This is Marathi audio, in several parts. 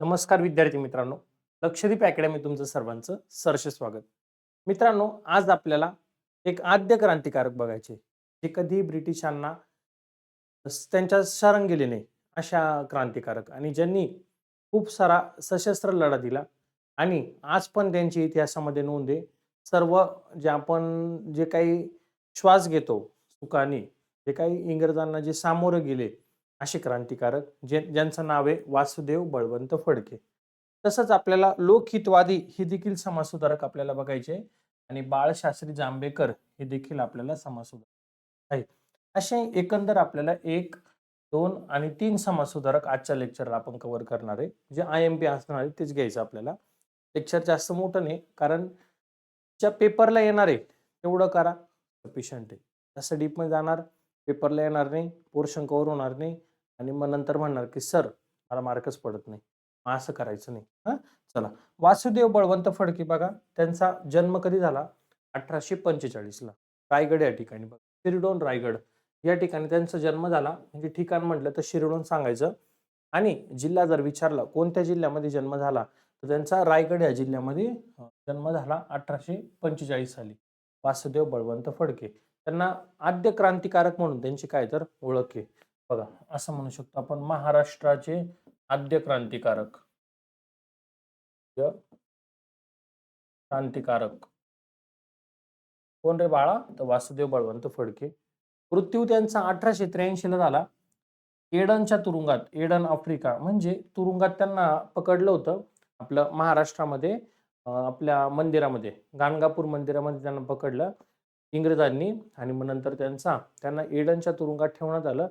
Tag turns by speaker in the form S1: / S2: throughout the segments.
S1: नमस्कार विद्यार्थी मित्रांनो. लक्षदीप अकॅडमी तुमचं सर्वांचं सहर्ष स्वागत. मित्रांनो, आज आपल्याला एक आद्य क्रांतिकारक बघायचे, जे कधी ब्रिटिशांना त्यांच्या शरण गेले नाही अशा क्रांतिकारक आणि ज्यांनी खूप सारा सशस्त्र लढा दिला आणि आज पण त्यांची इतिहासामध्ये नोंद आहे. सर्व जे आपण जे काही श्वास घेतो सुखाने, जे काही इंग्रजांना जे सामोरं गेले असे क्रांतिकारक ज्यांचं नाव आहे वासुदेव बळवंत फडके. तसंच आपल्याला लोकहितवादी हे देखील समाजसुधारक आपल्याला बघायचे आणि बाळशास्त्री जांभेकर हे देखील आपल्याला समाजसुधारक आहेत. असे एकंदर आपल्याला 1, 2 आणि 3 समाजसुधारक आजच्या लेक्चरला आपण कव्हर करणार आहे. जे IMP असणार आहे तेच घ्यायचं आपल्याला. लेक्चर जास्त मोठं नाही, कारण ज्या पेपरला येणार आहे तेवढं करा, सफिशियंट आहे. जास्त डीपमध्ये जाणार, पेपरला येणार नाही, पोर्शन कव्हर होणार नाही आणि मग नंतर म्हणणार की सर मला मार्कच पडत नाही. मग असं करायचं नाही. हां, चला. वासुदेव बळवंत फडके बघा, त्यांचा जन्म कधी झाला? 1845 ला रायगड या ठिकाणी. बघा, शिरडोन रायगड या ठिकाणी त्यांचा जन्म झाला. म्हणजे ठिकाण म्हटलं तर शिरडोन सांगायचं आणि जिल्हा जर विचारला कोणत्या जिल्ह्यामध्ये जन्म झाला, तर त्यांचा रायगड या जिल्ह्यामध्ये जन्म झाला 1845 साली. वासुदेव बळवंत फडके. त्यांना आद्य क्रांतिकारक म्हणून त्यांची काय तर ओळख आहे. बघा, असं म्हणू शकतो आपण महाराष्ट्राचे आद्य क्रांतिकारक. क्रांतिकारक कोण रे बाळा? तर वासुदेव बळवंत फडके. मृत्यू त्यांचा 1883 ला झाला. एडनच्या तुरुंगात, एडन आफ्रिका म्हणजे तुरुंगात त्यांना पकडलं होतं. आपलं महाराष्ट्रामध्ये आपल्या मंदिरामध्ये, गाणगापूर मंदिरामध्ये त्यांना पकडलं इंग्रजांनी आणि मग नंतर त्यांना एडनच्या तुरुंगात ठेवण्यात आलं.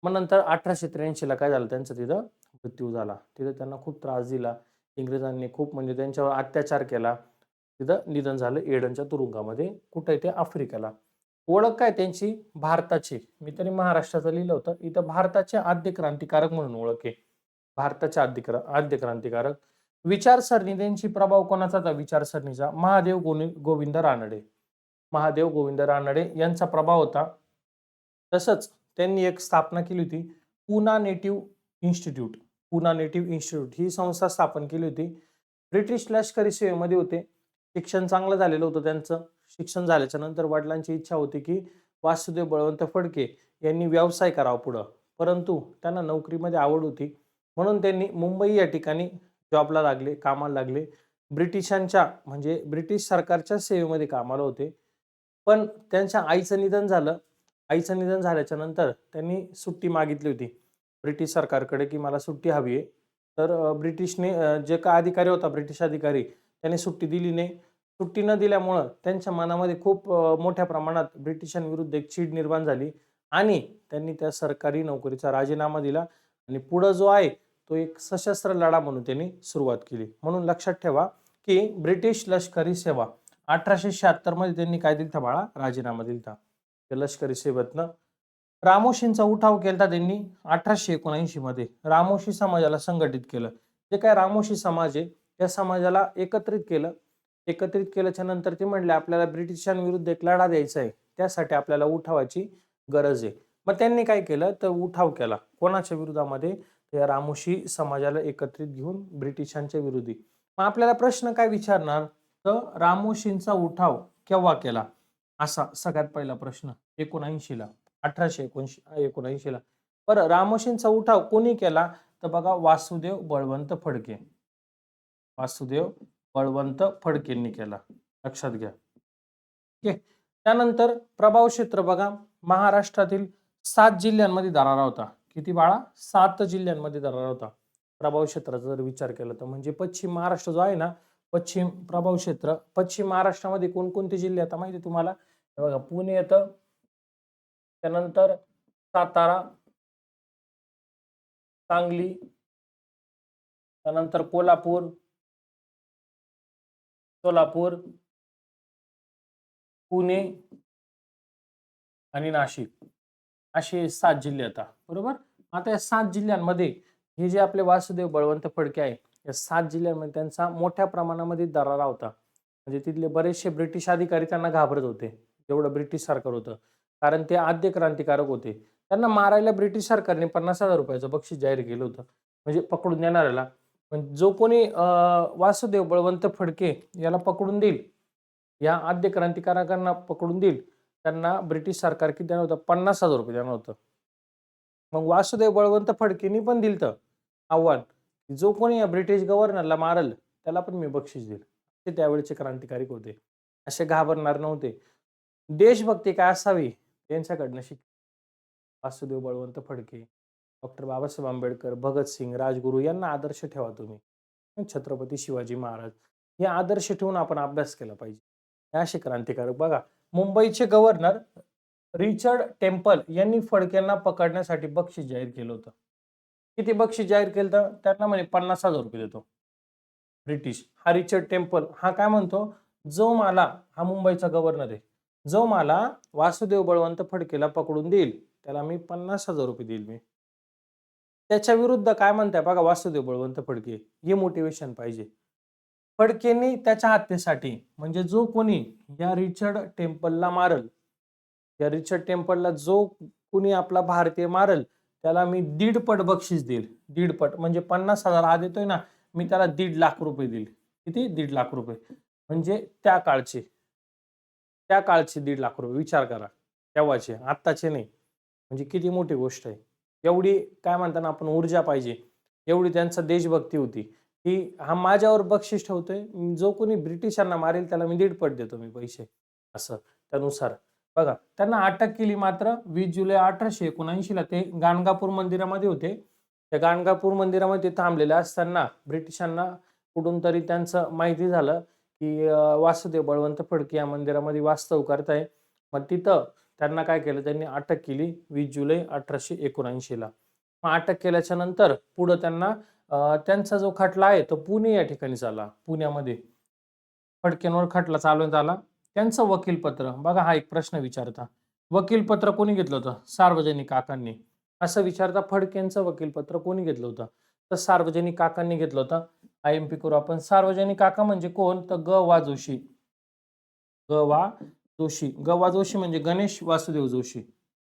S1: मग नंतर 1883 ला काय झालं, त्यांचा तिथं मृत्यू झाला. तिथं त्यांना खूप त्रास दिला. इंग्रजांनी खूप म्हणजे त्यांच्यावर अत्याचार केला. तिथं निधन झालं एडनच्या तुरुंगामध्ये. कुठं आहे ते? आफ्रिकेला. ओळख काय त्यांची? भारताची. मी तरी महाराष्ट्राचं लिहिलं होतं. इथं भारताचे आद्य क्रांतिकारक म्हणून ओळख आहे. भारताचे आद्य क्रांतिकारक. विचारसरणी त्यांची प्रभाव कोणाचा होता विचारसरणीचा? महादेव गोविंद रानडे. महादेव गोविंद रानडे यांचा प्रभाव होता. तसंच त्यांनी एक स्थापना केली होती, Poona native institute. Poona native institute ही संस्था स्थापन केली होती. ब्रिटिश लष्करी सेवेमध्ये होते. शिक्षण चांगलं झालेलं होतं त्यांचं. शिक्षण झाल्याच्या नंतर वडिलांची इच्छा होती की वासुदेव बळवंत फडके यांनी व्यवसाय करावा पुढं, परंतु त्यांना नोकरीमध्ये आवड होती म्हणून त्यांनी मुंबई या ठिकाणी जॉबला लागले, कामाला लागले. ब्रिटिशांच्या म्हणजे ब्रिटिश सरकारच्या सेवेमध्ये कामाला होते. पण त्यांच्या आईचं निधन झालं. आईचं निधन झाल्याच्या नंतर त्यांनी सुट्टी मागितली होती ब्रिटिश सरकारकडे की मला सुट्टी हवी आहे. तर ब्रिटिशने जे का अधिकारी होता ब्रिटिश अधिकारी त्याने सुट्टी दिली नाही. सुट्टी न दिल्यामुळं त्यांच्या मनामध्ये खूप मोठ्या प्रमाणात ब्रिटिशांविरुद्ध एक चीड निर्माण झाली आणि त्यांनी त्या सरकारी नोकरीचा राजीनामा दिला आणि पुढं जो आहे तो एक सशस्त्र लढा म्हणून त्यांनी सुरुवात केली. म्हणून लक्षात ठेवा की ब्रिटिश लष्करी सेवा 1876 मध्ये त्यांनी काय दिलता बाळा? राजीनामा दिलता त्या लष्करी सेवेतनं. रामोशींचा उठाव केलता त्यांनी 1879 मध्ये. रामोशी समाजाला संघटित केलं. जे काय रामोशी समाज आहे त्या समाजाला एकत्रित केलं. एकत्रित केल्याच्या नंतर ते म्हणले आपल्याला ब्रिटिशांविरुद्ध एक लढा द्यायचा आहे, त्यासाठी आपल्याला उठावाची गरज आहे. मग त्यांनी काय केलं तर उठाव केला. कोणाच्या विरोधामध्ये? त्या रामोशी समाजाला एकत्रित घेऊन ब्रिटिशांच्या विरोधी. मग आपल्याला प्रश्न काय विचारणार, तर रामोशींचा उठाव केव्हा केला? असा सगळ्यात पहिला प्रश्न. 79 ला. 1879 ला. बरं, रामोशींचा उठाव कोणी केला? तर बघा, वासुदेव बळवंत फडके. वासुदेव बळवंत फडकेंनी केला. लक्षात घ्या. ठीक. त्यानंतर प्रभाव क्षेत्र बघा, महाराष्ट्रातील 7 जिल्ह्यांमध्ये दरारा होता. किती बाळा? 7 जिल्ह्यांमध्ये दरारा होता. प्रभाव क्षेत्राचा जर विचार केला तर म्हणजे पश्चिम महाराष्ट्र जो आहे ना, पश्चिम प्रभाव क्षेत्र, पश्चिम महाराष्ट्रामध्ये कोणकोणते जिल्हे आता माहिती तुम्हाला? हे बघा, पुणे येतं, त्यानंतर सातारा, सांगली, त्यानंतर कोल्हापूर, सोलापूर, पुणे आणि नाशिक असे 7 जिल्हे आता. बरोबर. आता या 7 जिल्ह्यांमध्ये हे जे आपले वासुदेव बळवंत फडके आहे, या 7 जिल्ह्यांमध्ये त्यांचा मोठ्या प्रमाणामध्ये दरारा होता. म्हणजे तिथले बरेचसे ब्रिटिश अधिकारी त्यांना घाबरत होते, जेवढं ब्रिटिश सरकार होतं. कारण ते आद्य क्रांतिकारक होते. त्यांना मारायला ब्रिटिश सरकारने ₹50,000 बक्षीस जाहीर केलं होतं. म्हणजे पकडून देणाऱ्याला. पण जो कोणी वासुदेव बळवंत फडके याला पकडून देईल, या आद्य क्रांतिकारकांना पकडून देईल, त्यांना ब्रिटिश सरकार किती देणार होतं? 50,000 देणार होतं. मग वासुदेव बळवंत फडकेंनी पण दिलं आव्हान, जो कोणी या ब्रिटिश गव्हर्नरला मारल त्याला पण मी बक्षीस देईल. ते त्यावेळेचे क्रांतिकारक होते. असे घाबरणार नव्हते. देशभक्ती काय असावी त्यांच्याकडनं वासुदेव बळवंत फडके, डॉक्टर बाबासाहेब आंबेडकर, भगतसिंग, राजगुरू यांना आदर्श ठेवा तुम्ही. छत्रपती शिवाजी महाराज हे आदर्श ठेवून आपण अभ्यास केला पाहिजे. हे असे क्रांतिकारक बघा, मुंबईचे गव्हर्नर रिचर्ड टेम्पल यांनी फडक्यांना पकडण्यासाठी बक्षीस जाहीर केलं होतं. किती बक्षीस जाहीर केलं तर त्यांना म्हणे 50,000 देतो. ब्रिटिश हा रिचर्ड टेम्पल हा काय म्हणतो, जो मला, हा मुंबईचा गव्हर्नर आहे, जो मला वासुदेव बळवंत फडकेला पकडून देईल त्याला मी 50,000 देईल मी. त्याच्या विरुद्ध काय म्हणताय बघा वासुदेव बळवंत फडके, हे मोटिवेशन पाहिजे. फडकेंनी त्याच्या हत्येसाठी म्हणजे जो कोणी या रिचर्ड टेम्पलला मारल, या रिचर्ड टेम्पलला जो कोणी आपला भारतीय मारल त्याला मी 1.5 पट बक्षीस देईल. 1.5 पट म्हणजे 50,000 हा देतोय ना, मी त्याला 1.5 लाख रुपये देईल. किती? 1.5 लाख रुपये. म्हणजे त्या काळचे 1.5 लाख रुपये विचार करा. तेव्हाचे, आत्ताचे नाही. म्हणजे किती मोठी गोष्ट आहे. एवढी काय म्हणतात ना आपण ऊर्जा पाहिजे. एवढी त्यांचा देशभक्ती होती, की हा माझ्यावर बक्षीस ठेवतोय. जो कोणी ब्रिटिशांना मारेल त्याला मी 1.5 पट देतो मी पैसे. असं त्यानुसार बघा, त्यांना अटक केली मात्र 20 जुलै 1879 ला ते गाणगापूर मंदिरामध्ये होते. त्या गाणगापूर मंदिरामध्ये थांबलेले असताना ब्रिटिशांना कुठून तरी त्यांचं माहिती झालं, की वासुदेव बळवंत फडके या मंदिरामध्ये वास्तव करताय. मग तिथं त्यांना काय केलं, त्यांनी अटक केली 20 जुलै 1879 ला. मग अटक केल्याच्या नंतर पुढे त्यांना त्यांचा जो खटला आहे तो पुणे या ठिकाणी झाला. पुण्यामध्ये फडकेंवर खटला चालवण्यात आला. त्यांचं वकीलपत्र बघा, हा एक प्रश्न विचारता, वकीलपत्र कोणी घेतलं होतं? सार्वजनिक काकांनी. असं विचारता फडकेंचं वकीलपत्र कोणी घेतलं होतं? तर सार्वजनिक काकांनी घेतलं होतं. IMP करू आपण. सार्वजनिक काका म्हणजे कोण? तर ग वा जोशी. ग वा जोशी. ग वा जोशी म्हणजे गणेश वासुदेव जोशी.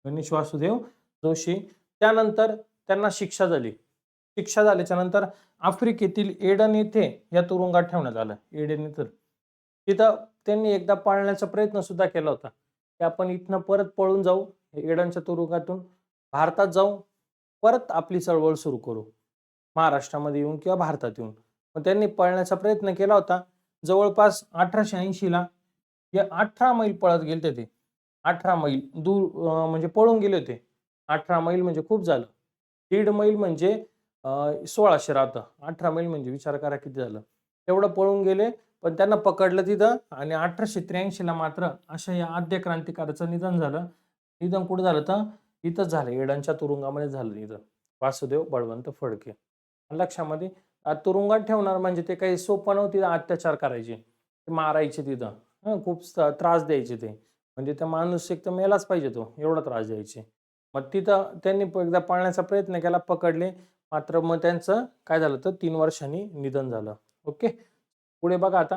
S1: गणेश वासुदेव जोशी. त्यानंतर त्यांना शिक्षा झाली. शिक्षा झाल्याच्या नंतर आफ्रिकेतील एडन येथे या तुरुंगात ठेवण्यात आलं. एडन येथे तिथं त्यांनी एकदा पळण्याचा प्रयत्न सुद्धा केला होता, की आपण इथनं परत पळून जाऊ, एडनच्या तुरुंगातून भारतात जाऊ, परत आपली चळवळ सुरू करू, महाराष्ट्रामध्ये येऊन किंवा भारतात येऊन. पण त्यांनी पळण्याचा प्रयत्न केला होता. जवळपास 1880 ला हे 18 मैल पळत गेले ते. 18 मैल दूर म्हणजे पळून गेले होते. 18 मैल म्हणजे खूप झालं. 1.5 मैल म्हणजे 1600 राहतं. 18 मैल म्हणजे विचार करा किती झालं. तेवढं पळून गेले, पण त्यांना पकडलं तिथं आणि 1883 ला मात्र अशा या आद्य क्रांतिकारकाचं निधन झालं. निधन कुठं झालं तर इथंच झालं, एडांच्या तुरुंगामध्ये झालं निधन. वासुदेव बळवंत फडके. लक्षामध्ये तुरुंगात ठेवणार म्हणजे ते काही सोपं नव्हतं, अत्याचार करायचे, मारायचे तिथं. खूप त्रास द्यायचे ते. म्हणजे त्या माणूस एक तर मेलाच पाहिजे तो, एवढा त्रास द्यायचे. मग तिथं त्यांनी एकदा पळण्याचा प्रयत्न केला, पकडले. मात्र मग त्यांचं काय झालं तर 3 वर्षांनी निधन झालं. ओके. पुढे बघा आता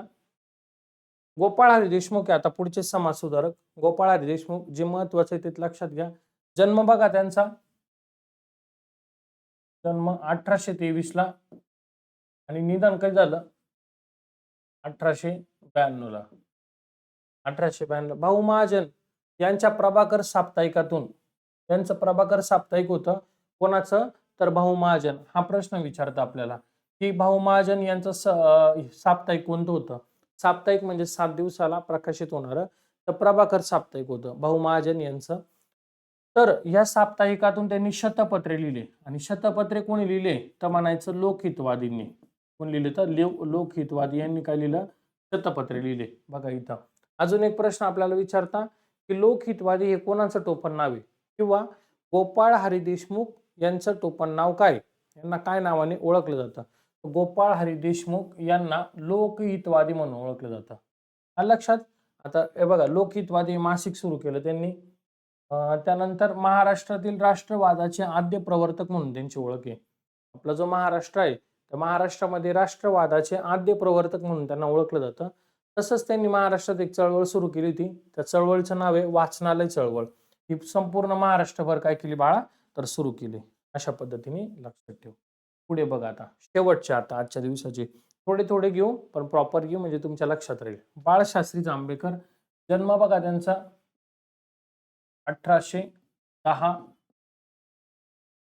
S1: गोपाळ हरी देशमुख आहे आता पुढचे समाजसुधारक. गोपाळ हरी देशमुख जे महत्वाचं आहे ते लक्षात घ्या. जन्म बघा त्यांचा, जन्म 1823 ला आणि निधन कधी झालं? 1892 ला. 1892. भाऊ महाजन यांच्या प्रभाकर साप्ताहिकातून, त्यांचं प्रभाकर साप्ताहिक होतं. कोणाचं? तर भाऊ महाजन. हा प्रश्न विचारता आपल्याला, की भाऊ महाजन यांचं साप्ताहिक कोणतं होतं? साप्ताहिक म्हणजे 7 दिवसाला प्रकाशित होणारं. तर प्रभाकर साप्ताहिक होतं भाऊ महाजन यांचं. तर या साप्ताहिकातून त्यांनी शतपत्रे लिहिले आणि शतपत्रे कोणी लिहिले तर म्हणायचं लोकहितवादींनी. कोण लिहिले तर लोकहितवादी यांनी काय लिहिलं? शतपत्रे लिहिले. बघा इथं अजून एक प्रश्न आपल्याला विचारता, की लोकहितवादी हे कोणाचं टोपण नाव आहे? किंवा गोपाळ हरी देशमुख यांचं टोपण नाव काय? यांना काय नावाने ओळखलं जातं? गोपाळ हरी देशमुख यांना लोकहितवादी म्हणून ओळखलं जातं. लक्षात. आता हे बघा, लोकहितवादी मासिक सुरू केलं त्यांनी. त्यानंतर महाराष्ट्रातील राष्ट्रवादाचे आद्य प्रवर्तक म्हणून त्यांची ओळख आहे. आपला जो महाराष्ट्र आहे तर महाराष्ट्रामध्ये राष्ट्रवादाचे आद्य प्रवर्तक म्हणून त्यांना ओळखलं जातं. तसंच त्यांनी महाराष्ट्रात एक चळवळ सुरू केली होती. त्या चळवळीचं नाव आहे वाचनालय चळवळ. ही संपूर्ण महाराष्ट्रभर काय केली बाळा तर सुरू केली. अशा पद्धतीने लक्षात ठेव. पुढे बघा आता शेवटचे आता आजच्या दिवसाचे थोडे थोडे घेऊ पण प्रॉपर घेऊ म्हणजे तुमच्या लक्षात राहील. बाळशास्त्री जांभेकर जन्म बघा त्यांचा 1810,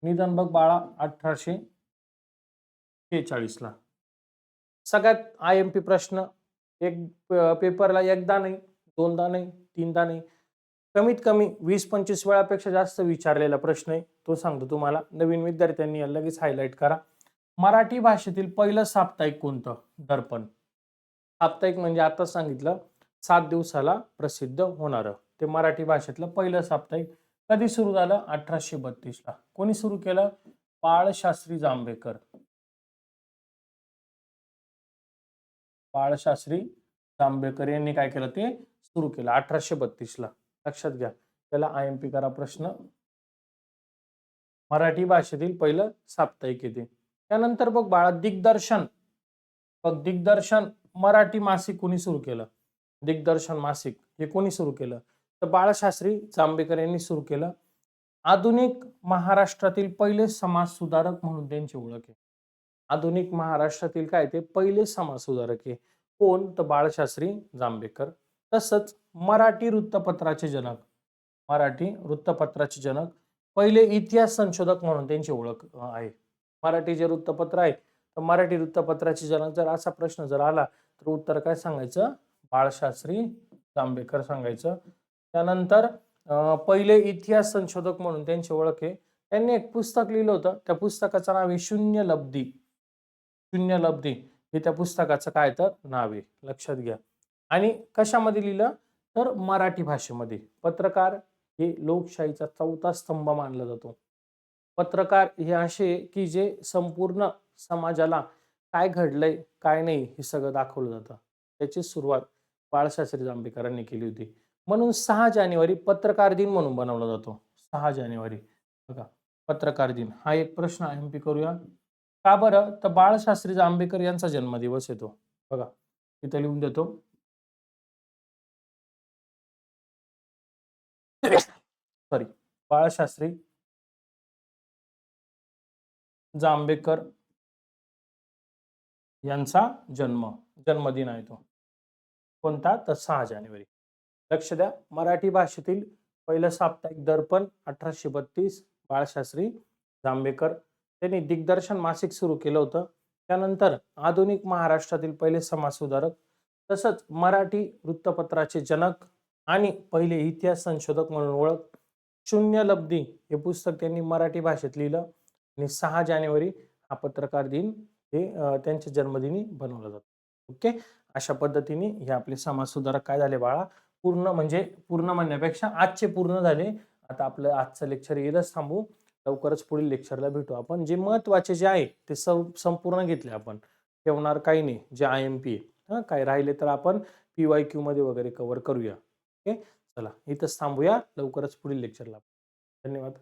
S1: निधन बघ बाळा 1846 ला. सगळ्यात IMP प्रश्न एक पेपरला एकदा नाही, दोनदा नाही, तीनदा नाही, कमीत कमी 20-25 वेळापेक्षा जास्त विचारलेला प्रश्न आहे. तो सांगतो तुम्हाला. नवीन विद्यार्थ्यांनी लगेच हायलाइट करा. मराठी भाषेतील पहिलं साप्ताहिक कोणतं? दर्पण. साप्ताहिक म्हणजे आता सांगितलं 7 दिवसाला प्रसिद्ध होणारं. ते मराठी भाषेतलं पहिलं साप्ताहिक कधी सुरू झालं? 1832 ला. कोणी सुरू केलं? बाळशास्त्री जांभेकर. बाळशास्त्री जांभेकर यांनी काय केलं? ते सुरू केलं 1832 ला. लक्षात घ्या. त्याला IMP करा प्रश्न. मराठी भाषेतील पहिलं साप्ताहिक येते. त्यानंतर बघ बाळा दिग्दर्शन. बघ दिग्दर्शन मराठी मासिक कोणी सुरू केलं? दिग्दर्शन मासिक हे कोणी सुरू केलं? तर बाळशास्त्री जांभेकर यांनी सुरू केलं. आधुनिक महाराष्ट्रातील पहिले समाज सुधारक म्हणून त्यांची ओळख आहे. आधुनिक महाराष्ट्रातील काय ते पहिले समाज सुधारक आहे. कोण? तर बाळशास्त्री जांभेकर. तसंच मराठी वृत्तपत्राचे जनक. मराठी वृत्तपत्राचे जनक पहिले इतिहास संशोधक म्हणून त्यांची ओळख आहे. मराठी जे वृत्तपत्र आहे तर मराठी वृत्तपत्राचे जनक जर असा प्रश्न जर आला तर उत्तर काय सांगायचं? बाळशास्त्री जांभेकर सांगायचं. त्यानंतर पहिले इतिहास संशोधक म्हणून त्यांची ओळख आहे. त्यांनी एक पुस्तक लिहिलं होतं. त्या पुस्तकाचं नाव आहे शून्य लब्धी. शून्य लब्धी हे त्या पुस्तकाचं काय तर नाव आहे. लक्षात घ्या. आणि कशामध्ये लिहिलं? तर मराठी भाषेमध्ये. पत्रकार हे लोकशाहीचा चौथा स्तंभ मानला जातो. पत्रकार हे असे की जे संपूर्ण समाजाला काय घडलंय काय नाही हे सगळं दाखवलं जातं. त्याची सुरुवात बाळशास्त्री जांभेकरांनी केली होती. म्हणून 6 जानेवारी पत्रकार दिन म्हणून बनवला जातो. 6 जानेवारी बघा पत्रकार दिन. हा एक प्रश्न IMP करूया. का बरं? तर बाळशास्त्री जांभेकर यांचा जन्मदिवस येतो. बघा इथे लिहून देतो. सॉरी, बाळशास्त्री जांभेकर यांचा जन्मदिन आहे तो. कोणता? तर 6 जानेवारी. लक्ष द्या. मराठी भाषेतील पहिलं साप्ताहिक दर्पण 1832 बाळशास्त्री जांभेकर. त्यांनी दिग्दर्शन मासिक सुरू केलं होतं. त्यानंतर आधुनिक महाराष्ट्रातील पहिले समाजसुधारक तसंच मराठी वृत्तपत्राचे जनक आणि पहिले इतिहास संशोधक म्हणून ओळख. शून्य लब्धी हे पुस्तक त्यांनी मराठी भाषेत लिहिलं आणि 6 जानेवारी हा पत्रकार दिन हे त्यांच्या जन्मदिनी बनवला जातो. ओके. अशा पद्धतीने हे आपले समाजसुधारक काय झाले बाळा? पूर्ण म्हणण्यापेक्षा आजचे पूर्ण झाले. आता आपलं आजचं लेक्चर येतच थांबू. लवकरच पुढील लेक्चरला भेटू आपण. जे महत्वाचे जे आहे ते संपूर्ण घेतले आपण. ठेवणार काही नाही. जे IMP आहे. काय राहिले तर आपण PYQ मध्ये वगैरे कव्हर करूया. ओके. चला इथंच थांबूया. लवकरच पुढील लेक्चरला. धन्यवाद.